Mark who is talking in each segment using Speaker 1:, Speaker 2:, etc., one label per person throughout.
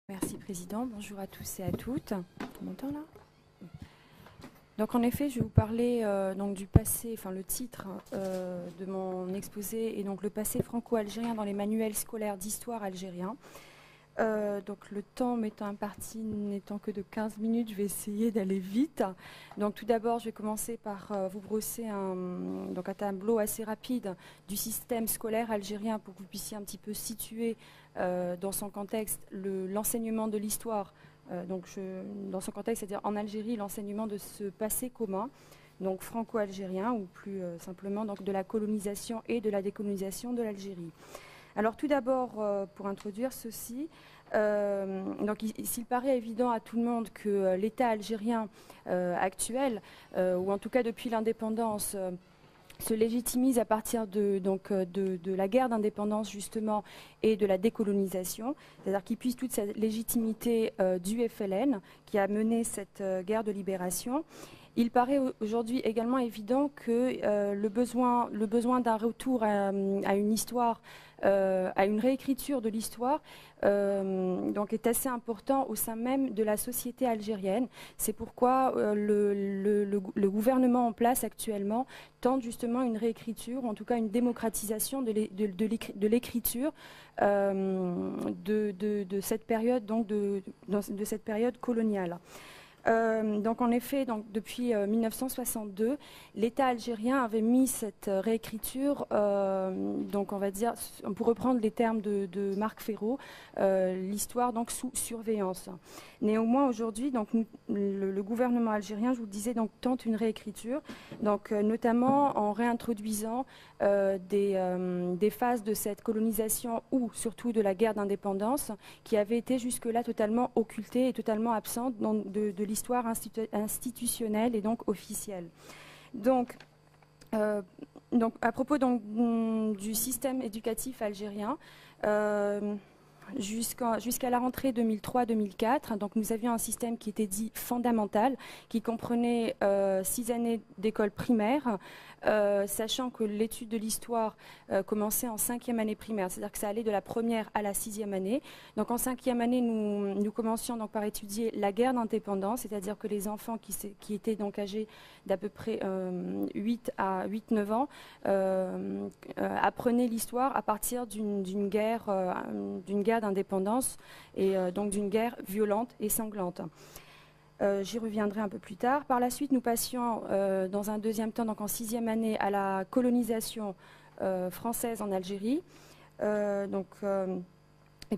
Speaker 1: Merci Président, bonjour à tous et à toutes. On m'entend là? Donc en effet, je vais vous parler donc du passé, enfin le titre de mon exposé est donc le passé franco-algérien dans les manuels scolaires d'histoire algérien. Donc le temps m'étant imparti n'étant que de 15 minutes, je vais essayer d'aller vite. Donc tout d'abord, je vais commencer par vous brosser un tableau assez rapide du système scolaire algérien pour que vous puissiez un petit peu situer dans son contexte l'enseignement de l'histoire. Dans son contexte, c'est-à-dire en Algérie, l'enseignement de ce passé commun, donc franco-algérien, ou plus simplement donc de la colonisation et de la décolonisation de l'Algérie. Alors tout d'abord, pour introduire ceci, s'il paraît évident à tout le monde que l'État algérien actuel, ou en tout cas depuis l'indépendance, se légitimise à partir de la guerre d'indépendance justement et de la décolonisation, c'est-à-dire qu'il puise toute cette légitimité du FLN qui a mené cette guerre de libération. Il paraît aujourd'hui également évident que le besoin d'un retour à une histoire, à une réécriture de l'histoire, est assez important au sein même de la société algérienne. C'est pourquoi le gouvernement en place actuellement tente justement une réécriture, ou en tout cas une démocratisation de l'écriture de cette période, de cette période coloniale. En effet, depuis 1962, l'État algérien avait mis cette réécriture, on va dire, pour reprendre les termes de Marc Ferraud, l'histoire sous surveillance. Néanmoins, aujourd'hui, le gouvernement algérien, je vous le disais, tente une réécriture, notamment en réintroduisant des phases de cette colonisation ou surtout de la guerre d'indépendance qui avait été jusque-là totalement occultée et totalement absente de l'histoire institutionnelle et donc officielle. À propos du système éducatif algérien, jusqu'à la rentrée 2003-2004, nous avions un système qui était dit fondamental, qui comprenait 6 années d'école primaire, sachant que l'étude de l'histoire commençait en 5e année primaire, c'est-à-dire que ça allait de la première à la 6e année. Donc en 5e année, nous commencions par étudier la guerre d'indépendance, c'est-à-dire que les enfants qui étaient âgés d'à peu près 8-9 ans apprenaient l'histoire à partir d'une guerre d'indépendance et d'une guerre violente et sanglante. J'y reviendrai un peu plus tard. Par la suite, nous passions dans un deuxième temps, en 6e année, à la colonisation française en Algérie. Et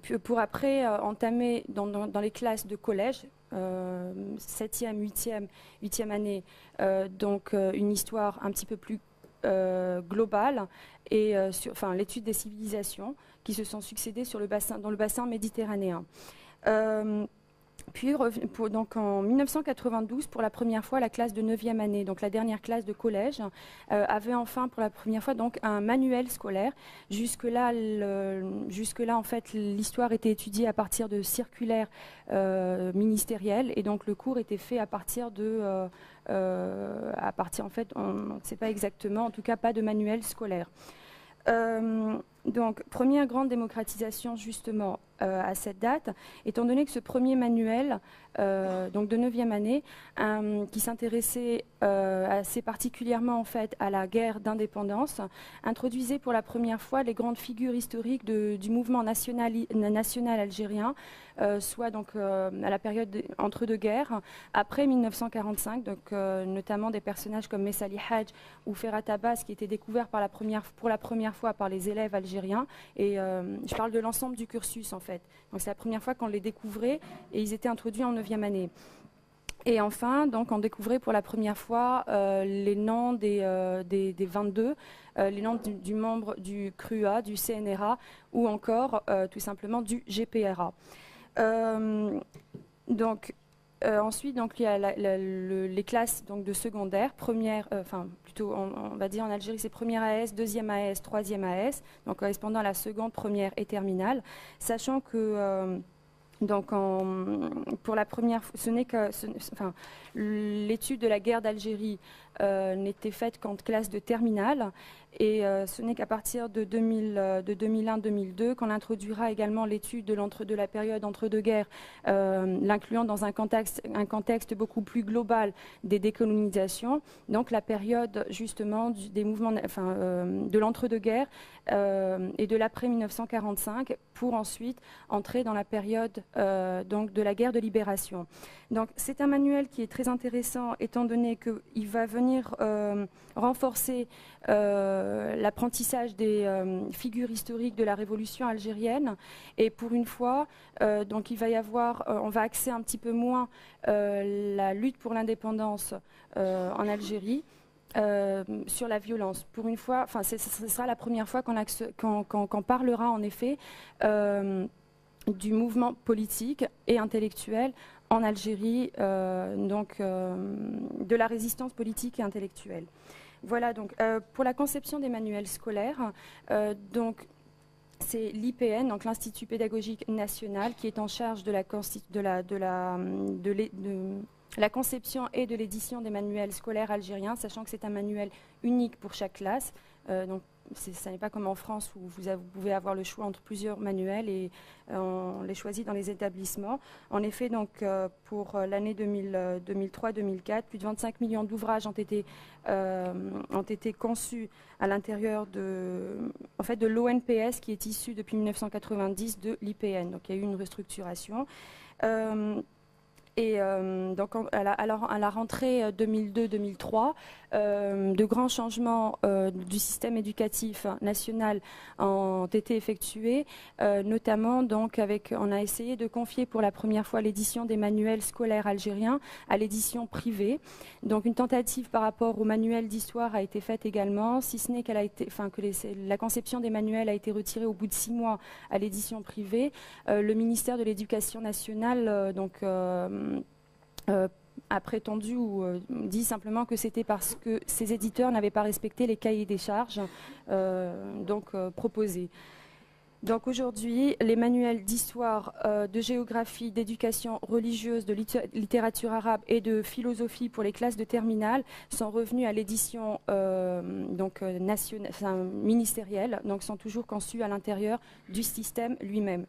Speaker 1: puis pour après entamer dans les classes de collège, 7e, 8e année, une histoire un petit peu plus globale et l'étude des civilisations qui se sont succédées dans le bassin méditerranéen. Puis, en 1992, pour la première fois, la classe de 9e année, donc la dernière classe de collège, avait enfin pour la première fois un manuel scolaire. Jusque-là, en fait, l'histoire était étudiée à partir de circulaires ministériels, et donc le cours était fait à partir en fait, on ne sait pas exactement, en tout cas pas de manuel scolaire. Première grande démocratisation justement à cette date, étant donné que ce premier manuel de 9e année, qui s'intéressait assez particulièrement en fait à la guerre d'indépendance, introduisait pour la première fois les grandes figures historiques du mouvement national algérien, soit à la période entre deux guerres, après 1945, notamment des personnages comme Messali Hadj ou Ferhat Abbas qui étaient découverts pour la première fois par les élèves algériens. Et je parle de l'ensemble du cursus en fait. Donc c'est la première fois qu'on les découvrait et ils étaient introduits en 9e année. Et enfin, on découvrait pour la première fois les noms des 22, les noms du membre du CRUA, du CNRA ou encore tout simplement du GPRA. Ensuite, il y a les classes de secondaire, première, plutôt on va dire en Algérie c'est première AS, deuxième AS, troisième AS, correspondant à la seconde, première et terminale, sachant que pour la première, l'étude de la guerre d'Algérie n'était faite qu'en classe de terminale. Et ce n'est qu'à partir de 2001-2002 qu'on introduira également l'étude de la période entre-deux-guerres, l'incluant dans un contexte beaucoup plus global des décolonisations, donc la période justement des mouvements, de l'entre-deux-guerres et de l'après 1945, pour ensuite entrer dans la période donc de la guerre de libération. Donc c'est un manuel qui est très intéressant étant donné qu'il va venir renforcer l'apprentissage des figures historiques de la révolution algérienne, et pour une fois donc il va y avoir, on va axer un petit peu moins la lutte pour l'indépendance en Algérie sur la violence. Pour une fois, ce sera la première fois qu'on parlera en effet du mouvement politique et intellectuel en Algérie, de la résistance politique et intellectuelle. Voilà, donc pour la conception des manuels scolaires, c'est l'IPN, donc l'Institut pédagogique national, qui est en charge de la conception et de l'édition des manuels scolaires algériens, sachant que c'est un manuel unique pour chaque classe. Donc, ça n'est pas comme en France où vous pouvez avoir le choix entre plusieurs manuels et on les choisit dans les établissements. En effet, donc, pour l'année 2003-2004, plus de 25 millions d'ouvrages ont été conçus à l'intérieur de l'ONPS, qui est issu depuis 1990 de l'IPN. Donc il y a eu une restructuration. Donc à la rentrée 2002-2003, de grands changements du système éducatif national ont été effectués, notamment donc on a essayé de confier pour la première fois l'édition des manuels scolaires algériens à l'édition privée. Donc une tentative par rapport au manuel d'histoire a été faite également, si ce n'est que la conception des manuels a été retirée au bout de 6 mois à l'édition privée. Le ministère de l'Éducation nationale a prétendu ou dit simplement que c'était parce que ces éditeurs n'avaient pas respecté les cahiers des charges proposés. Donc aujourd'hui, les manuels d'histoire, de géographie, d'éducation religieuse, de littérature arabe et de philosophie pour les classes de terminale sont revenus à l'édition ministérielle, donc sont toujours conçus à l'intérieur du système lui-même.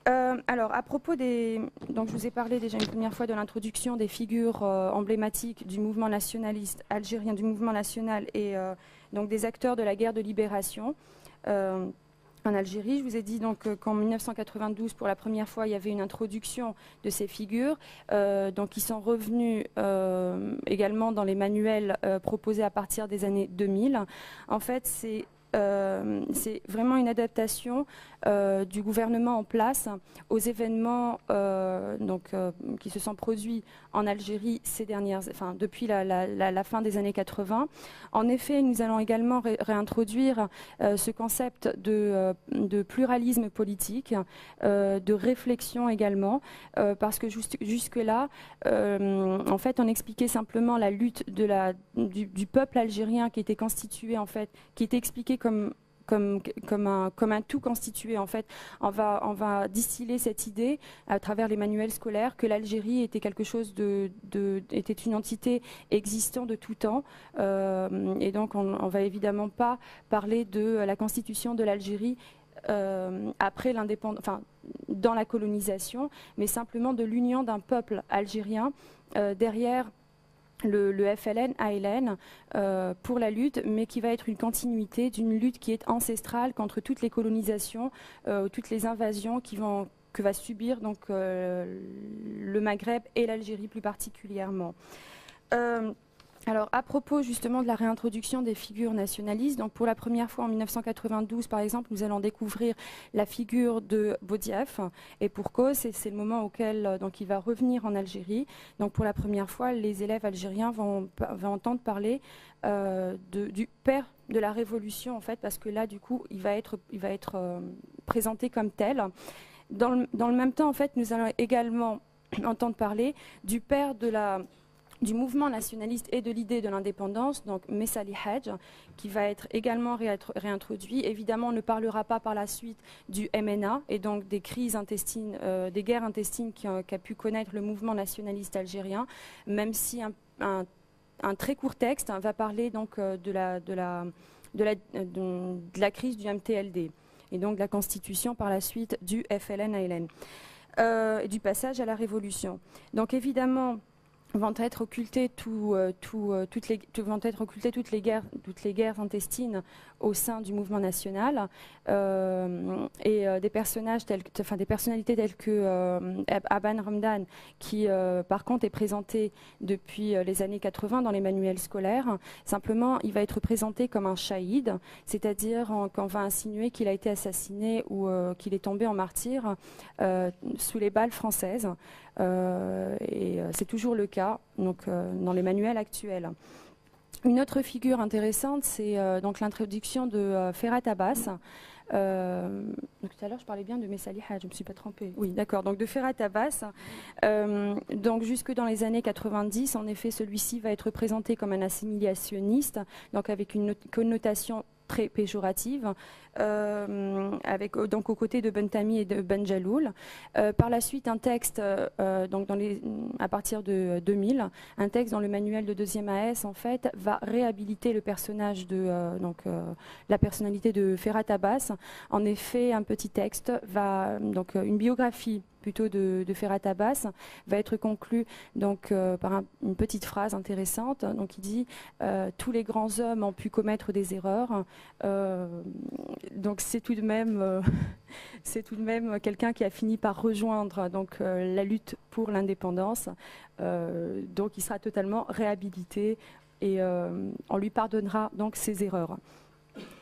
Speaker 1: Alors, à propos donc je vous ai parlé déjà une première fois de l'introduction des figures emblématiques du mouvement nationaliste algérien, du mouvement national et donc des acteurs de la guerre de libération en Algérie. Je vous ai dit donc qu'en 1992, pour la première fois, il y avait une introduction de ces figures, donc qui sont revenues également dans les manuels proposés à partir des années 2000. En fait, c'est vraiment une adaptation du gouvernement en place aux événements qui se sont produits en Algérie depuis la fin des années 80. En effet, nous allons également réintroduire ce concept de pluralisme politique, de réflexion également, parce que jusque-là, en fait, on expliquait simplement la lutte du peuple algérien qui était constitué, en fait, qui était expliqué comme un tout constitué. En fait, on va distiller cette idée à travers les manuels scolaires que l'Algérie était quelque chose était une entité existant de tout temps. Et donc, on va évidemment pas parler de la constitution de l'Algérie après l'indépendance, dans la colonisation, mais simplement de l'union d'un peuple algérien derrière le FLN-ALN pour la lutte, mais qui va être une continuité d'une lutte qui est ancestrale contre toutes les colonisations, toutes les invasions que va subir donc, le Maghreb et l'Algérie plus particulièrement. Alors, à propos justement de la réintroduction des figures nationalistes, donc pour la première fois en 1992, par exemple, nous allons découvrir la figure de Boudiaf, et pour cause, c'est le moment auquel donc, il va revenir en Algérie. Donc, pour la première fois, les élèves algériens vont entendre parler du père de la Révolution, en fait, parce que là, du coup, il va être présenté comme tel. Dans le même temps, en fait, nous allons également entendre parler du père du mouvement nationaliste et de l'idée de l'indépendance, donc Messali Hadj, qui va être également réintroduit. Évidemment, on ne parlera pas par la suite du MNA et donc des crises intestines, des guerres intestines qu'a pu connaître le mouvement nationaliste algérien, même si un un très court texte va parler donc de la crise du MTLD et donc de la constitution par la suite du FLN-ALN, du passage à la révolution. Donc évidemment, vont être occultées toutes les guerres intestines au sein du mouvement national et des personnalités telles que Aban Ramdan, qui par contre est présenté depuis les années 80 dans les manuels scolaires. Simplement, il va être présenté comme un shahid, c'est-à-dire qu'on va insinuer qu'il a été assassiné ou qu'il est tombé en martyr sous les balles françaises. C'est toujours le cas donc, dans les manuels actuels. Une autre figure intéressante, c'est donc l'introduction de Ferhat Abbas. Donc, tout à l'heure, je parlais bien de Messali Hadj, je ne me suis pas trompée. Oui, d'accord. Donc, de Ferhat Abbas. Donc, jusque dans les années 90, en effet, celui-ci va être présenté comme un assimilationniste, donc avec une connotation très péjorative, donc aux côtés de Bentami et de Benjaloul. Par la suite, un texte, donc à partir de 2000, un texte dans le manuel de 2e AS, en fait, va réhabiliter le personnage la personnalité de Ferhat Abbas. En effet, un petit texte donc une biographie plutôt de Ferhat Abbas va être conclu donc par une petite phrase intéressante. Donc il dit tous les grands hommes ont pu commettre des erreurs. Donc c'est tout de même quelqu'un qui a fini par rejoindre donc la lutte pour l'indépendance. Donc il sera totalement réhabilité et on lui pardonnera donc ses erreurs.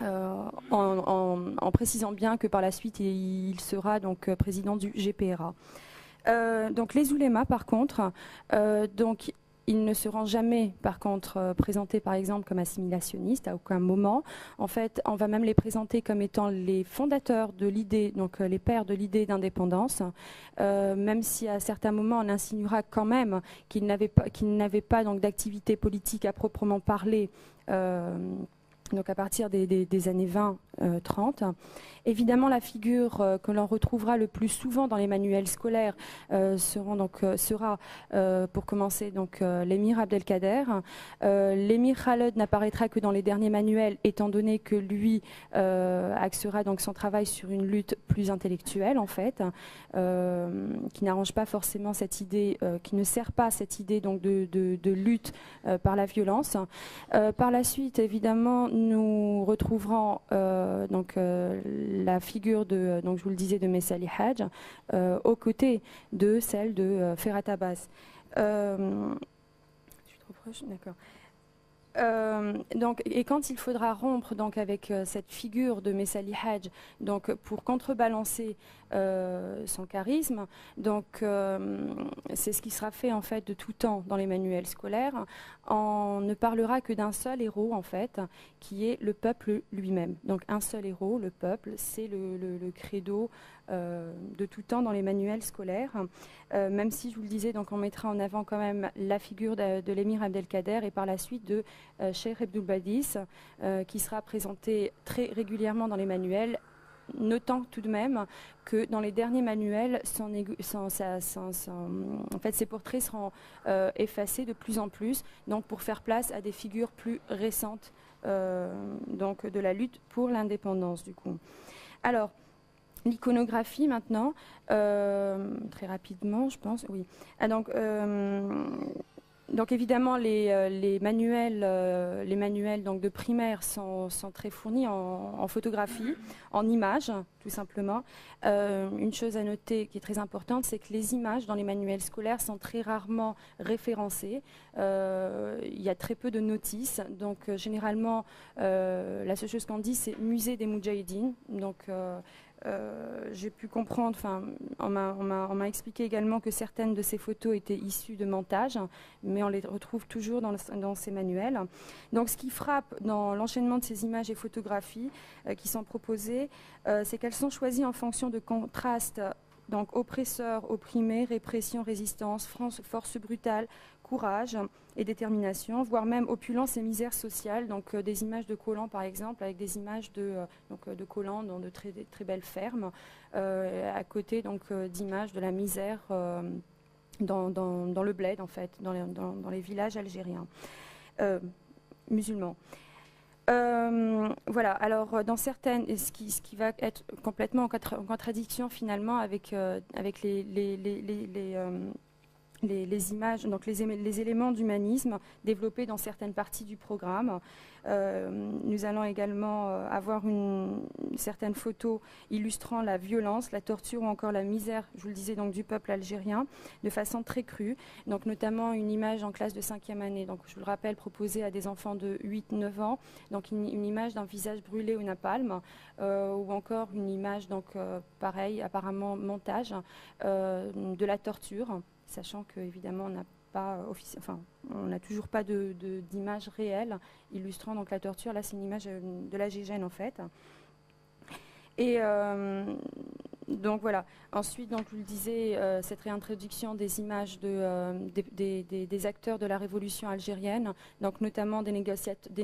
Speaker 1: En précisant bien que par la suite il sera donc président du GPRA. Donc les oulémas par contre, donc ils ne seront jamais par contre présentés par exemple comme assimilationnistes à aucun moment. En fait, on va même les présenter comme étant les fondateurs de l'idée, donc les pères de l'idée d'indépendance, même si à certains moments on insinuera quand même qu'ils n'avaient pas donc d'activité politique à proprement parler. Donc à partir des années 20-30. Évidemment, la figure que l'on retrouvera le plus souvent dans les manuels scolaires sera, pour commencer, l'émir Abdelkader. L'émir Khaled n'apparaîtra que dans les derniers manuels, étant donné que lui axera donc son travail sur une lutte plus intellectuelle, en fait, qui n'arrange pas forcément cette idée, qui ne sert pas cette idée donc de lutte par la violence. Par la suite, évidemment, nous retrouverons la figure de, donc je vous le disais, de Messali Hadj aux côtés de celle de Ferhat Abbas. Je suis trop proche, d'accord. Et quand il faudra rompre donc avec cette figure de Messali Hadj, donc pour contrebalancer son charisme, donc c'est ce qui sera fait en fait de tout temps dans les manuels scolaires. On ne parlera que d'un seul héros en fait, qui est le peuple lui-même. Donc un seul héros, le peuple, c'est le credo de tout temps dans les manuels scolaires. Même si je vous le disais, donc on mettra en avant quand même la figure de l'émir Abdelkader et par la suite de Cheikh Abdul Badis, qui sera présenté très régulièrement dans les manuels, notant tout de même que dans les derniers manuels, en fait, ces portraits seront effacés de plus en plus, donc pour faire place à des figures plus récentes donc de la lutte pour l'indépendance du coup. Alors, l'iconographie maintenant, très rapidement je pense, oui. Donc évidemment les manuels donc de primaire sont très fournis en photographie, en images tout simplement. Une chose à noter qui est très importante, c'est que les images dans les manuels scolaires sont très rarement référencées. Il y a très peu de notices, donc généralement la seule chose qu'on dit c'est musée des Moudjahidines. Donc j'ai pu comprendre, on m'a expliqué également que certaines de ces photos étaient issues de montages, mais on les retrouve toujours dans ces manuels. Donc ce qui frappe dans l'enchaînement de ces images et photographies qui sont proposées, c'est qu'elles sont choisies en fonction de contrastes, donc oppresseur, opprimé, répression, résistance, force brutale, courage et détermination, voire même opulence et misère sociale, donc des images de Colan par exemple, avec des images de Colan dans de très belles fermes, à côté d'images de la misère dans le bled en fait, dans les villages algériens. musulmans. Voilà, alors dans certaines, ce qui va être complètement en contradiction finalement avec les images, donc les éléments d'humanisme développés dans certaines parties du programme. Nous allons également avoir certaines photos illustrant la violence, la torture ou encore la misère, je vous le disais, donc, du peuple algérien, de façon très crue. Donc notamment une image en classe de 5e année, donc je vous le rappelle, proposée à des enfants de 8-9 ans, donc une image d'un visage brûlé au napalm, ou encore une image, donc pareil, apparemment montage, de la torture, sachant qu'évidemment on n'a pas on n'a toujours pas d'image réelle illustrant donc la torture. Là, c'est une image de la Gégène en fait. Et donc voilà. Ensuite, donc je vous le disais, cette réintroduction des images des acteurs de la révolution algérienne, donc notamment des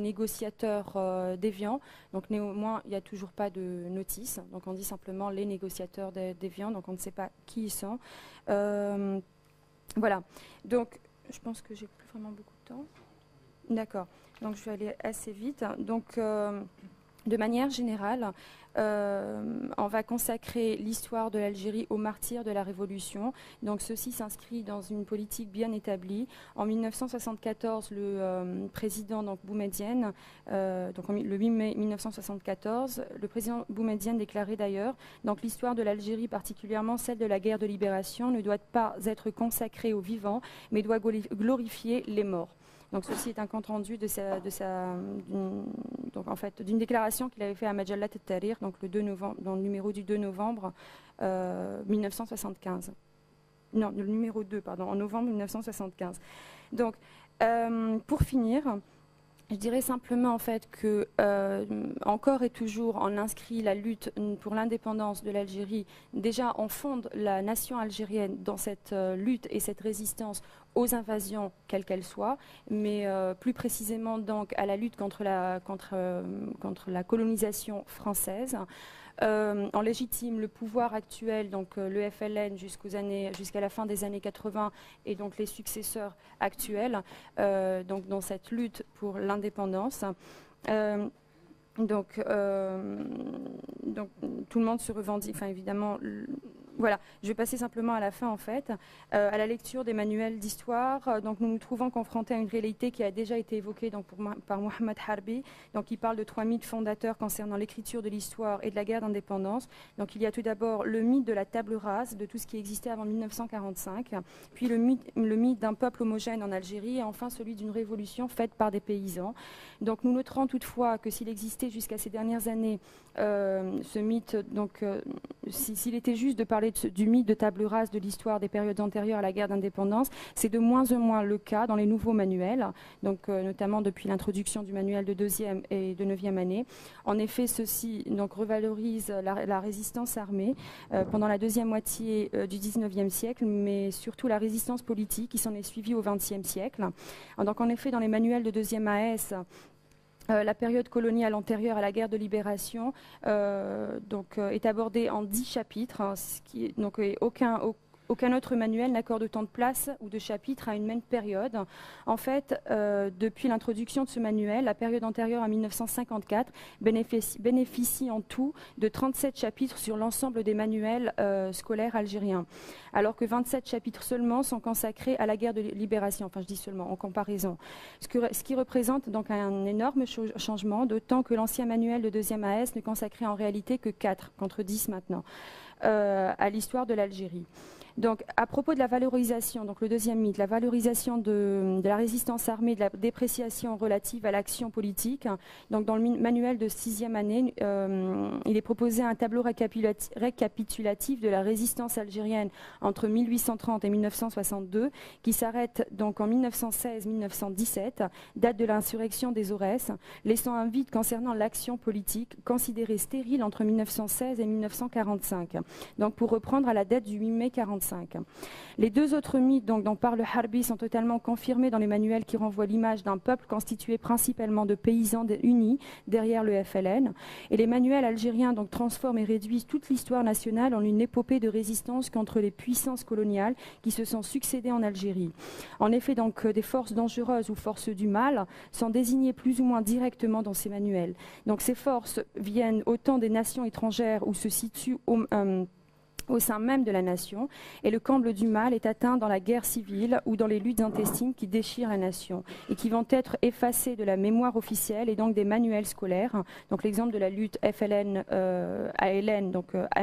Speaker 1: négociateurs déviants. Donc néanmoins, il n'y a toujours pas de notice. Donc on dit simplement les négociateurs déviants. Donc on ne sait pas qui ils sont. Voilà. Donc je pense que j'ai plus vraiment beaucoup de temps. D'accord. Donc je vais aller assez vite. Donc de manière générale, on va consacrer l'histoire de l'Algérie aux martyrs de la Révolution. Donc ceci s'inscrit dans une politique bien établie. En 1974, le président Boumedienne, donc le 8 mai 1974, le président Boumedienne déclarait d'ailleurs donc l'histoire de l'Algérie, particulièrement celle de la guerre de libération, ne doit pas être consacrée aux vivants, mais doit glorifier les morts. Donc ceci est un compte-rendu d'une déclaration qu'il avait fait à Majallat al-Tahrir, donc le 2 novembre, dans le numéro du 2 novembre 1975. Non, le numéro 2, pardon, en novembre 1975. Donc, pour finir, je dirais simplement en fait que encore et toujours on inscrit la lutte pour l'indépendance de l'Algérie. Déjà on fonde la nation algérienne dans cette lutte et cette résistance aux invasions quelles qu'elles soient, mais plus précisément donc à la lutte contre la colonisation française. On légitime le pouvoir actuel, donc le FLN jusqu'à la fin des années 80 et donc les successeurs actuels, donc dans cette lutte pour l'indépendance. Donc tout le monde se revendique, enfin évidemment. Voilà, je vais passer simplement à la fin en fait, à la lecture des manuels d'histoire. Donc nous nous trouvons confrontés à une réalité qui a déjà été évoquée donc, par Mohamed Harbi, donc qui parle de 3 mythes fondateurs concernant l'écriture de l'histoire et de la guerre d'indépendance. Donc il y a tout d'abord le mythe de la table rase, de tout ce qui existait avant 1945, puis le mythe d'un peuple homogène en Algérie, et enfin celui d'une révolution faite par des paysans. Donc nous noterons toutefois que s'il existait jusqu'à ces dernières années ce mythe, donc s'il était juste de parler du mythe de table rase de l'histoire des périodes antérieures à la guerre d'indépendance, c'est de moins en moins le cas dans les nouveaux manuels, donc notamment depuis l'introduction du manuel de 2e et de 9e année. En effet, ceci donc revalorise la résistance armée pendant la deuxième moitié du 19e siècle, mais surtout la résistance politique qui s'en est suivie au 20e siècle. Donc en effet, dans les manuels de 2e AS, la période coloniale antérieure à la guerre de libération est abordée en 10 chapitres, hein, aucun autre manuel n'accorde autant de place ou de chapitres à une même période. En fait, depuis l'introduction de ce manuel, la période antérieure à 1954 bénéficie en tout de 37 chapitres sur l'ensemble des manuels scolaires algériens, alors que 27 chapitres seulement sont consacrés à la guerre de libération, enfin je dis seulement en comparaison. Ce qui représente donc un énorme changement, d'autant que l'ancien manuel de 2e AS ne consacrait en réalité que 4, contre 10 maintenant, à l'histoire de l'Algérie. Donc, à propos de la valorisation, donc le deuxième mythe, la valorisation de la résistance armée, de la dépréciation relative à l'action politique. Donc, dans le manuel de 6e année, il est proposé un tableau récapitulatif de la résistance algérienne entre 1830 et 1962, qui s'arrête donc en 1916-1917, date de l'insurrection des Aurès, laissant un vide concernant l'action politique, considérée stérile entre 1916 et 1945. Donc, pour reprendre à la date du 8 mai 1945. 1945. Les deux autres mythes dont parle Harbi sont totalement confirmés dans les manuels qui renvoient l'image d'un peuple constitué principalement de paysans unis derrière le FLN. Et les manuels algériens transforment et réduisent toute l'histoire nationale en une épopée de résistance contre les puissances coloniales qui se sont succédées en Algérie. En effet, des forces dangereuses ou forces du mal sont désignées plus ou moins directement dans ces manuels. Donc ces forces viennent autant des nations étrangères où se situent au sein même de la nation, et le comble du mal est atteint dans la guerre civile ou dans les luttes intestines qui déchirent la nation et qui vont être effacées de la mémoire officielle et donc des manuels scolaires. Donc l'exemple de la lutte FLN-ALN,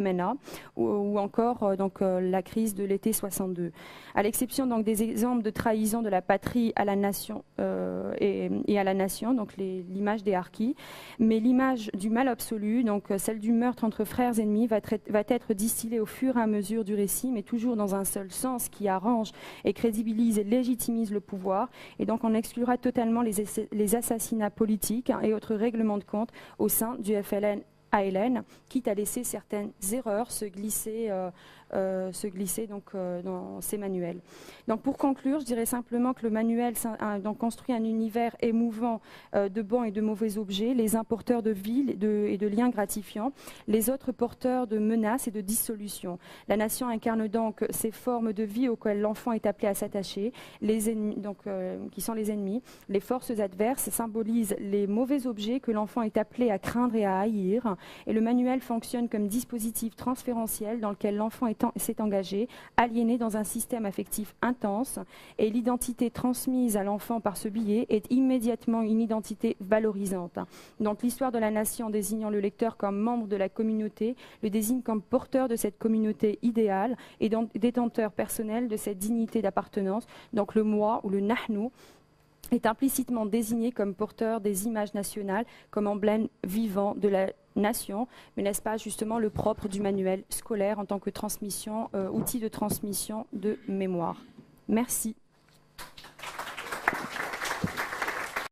Speaker 1: MNA, ou encore la crise de l'été 62. À l'exception des exemples de trahison de la patrie à la nation et à la nation, donc l'image des harkis, mais l'image du mal absolu, donc celle du meurtre entre frères ennemis, va être distillée au fur et à mesure du récit, mais toujours dans un seul sens qui arrange et crédibilise et légitimise le pouvoir. Et donc on exclura totalement les assassinats politiques et autres règlements de compte au sein du FLN-ALN, quitte à laisser certaines erreurs se glisser dans ces manuels. Donc pour conclure, je dirais simplement que le manuel construit un univers émouvant de bons et de mauvais objets, les uns porteurs de vie et de liens gratifiants, les autres porteurs de menaces et de dissolution. La nation incarne donc ces formes de vie auxquelles l'enfant est appelé à s'attacher, les ennemis, qui sont les ennemis. Les forces adverses symbolisent les mauvais objets que l'enfant est appelé à craindre et à haïr. Et le manuel fonctionne comme dispositif transférentiel dans lequel l'enfant s'est engagé, aliéné dans un système affectif intense, et l'identité transmise à l'enfant par ce biais est immédiatement une identité valorisante. Donc l'histoire de la nation désignant le lecteur comme membre de la communauté le désigne comme porteur de cette communauté idéale et détenteur personnel de cette dignité d'appartenance. Donc le moi ou le nahnu est implicitement désigné comme porteur des images nationales, comme emblème vivant de la nation, mais n'est-ce pas justement le propre du manuel scolaire en tant que outil de transmission de mémoire. Merci.